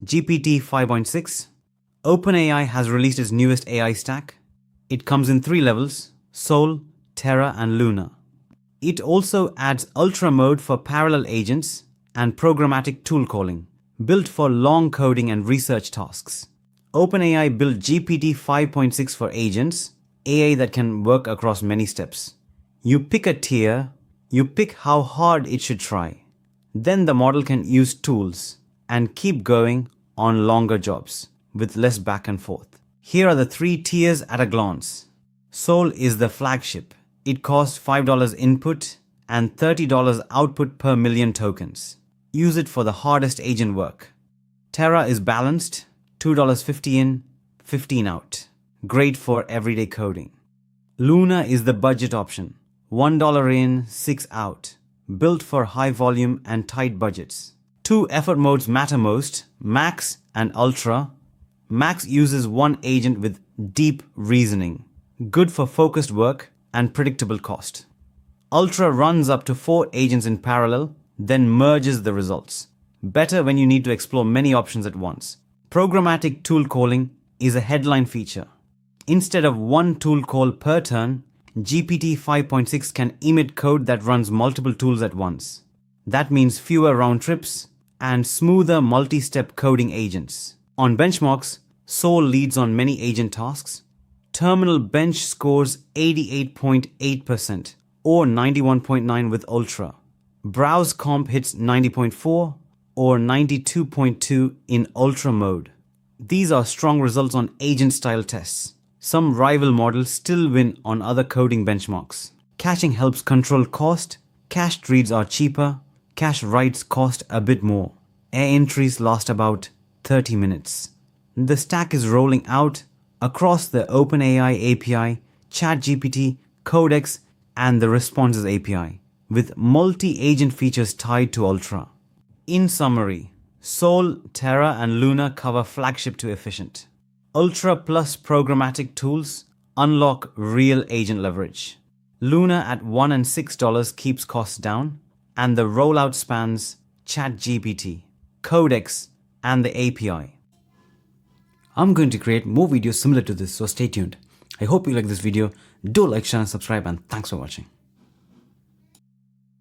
GPT 5.6. OpenAI has released its newest AI stack. It comes in 3 levels: Sol, Terra, and Luna. It also adds Ultra mode for parallel agents and programmatic tool calling, built for long coding and research tasks. OpenAI built GPT 5.6 for agents, AI that can work across many steps. You pick a tier, you pick how hard it should try. Then the model can use tools and keep going on longer jobs with less back and forth. Here are the 3 tiers at a glance. Sol is the flagship. It costs $5 input and $30 output per million tokens. Use it for the hardest agent work. Terra is balanced, $2.50 in, $15 out. Great for everyday coding. Luna is the budget option, $1 in, $6 out. Built for high volume and tight budgets. 2 effort modes matter most, Max and Ultra. Max uses one agent with deep reasoning, good for focused work and predictable cost. Ultra runs up to 4 agents in parallel, then merges the results. Better when you need to explore many options at once. Programmatic tool calling is a headline feature. Instead of one tool call per turn, GPT 5.6 can emit code that runs multiple tools at once. That means fewer round trips and smoother multi-step coding agents. On benchmarks, Sol leads on many agent tasks. Terminal bench scores 88.8% or 91.9 with Ultra. Browse comp hits 90.4 or 92.2 in Ultra mode. These are strong results on agent-style tests. Some rival models still win on other coding benchmarks. Caching helps control cost. Cached reads are cheaper. Cache writes cost a bit more. Air entries last about 30 minutes. The stack is rolling out across the OpenAI API, ChatGPT, Codex, and the Responses API, with multi-agent features tied to Ultra. In summary, Sol, Terra, and Luna cover flagship to efficient. Ultra plus programmatic tools unlock real agent leverage. Luna at $1 and $6 keeps costs down, and the rollout spans ChatGPT, Codex, and the API. I'm going to create more videos similar to this, so stay tuned. I hope you like this video. Do like, share, and subscribe, and thanks for watching.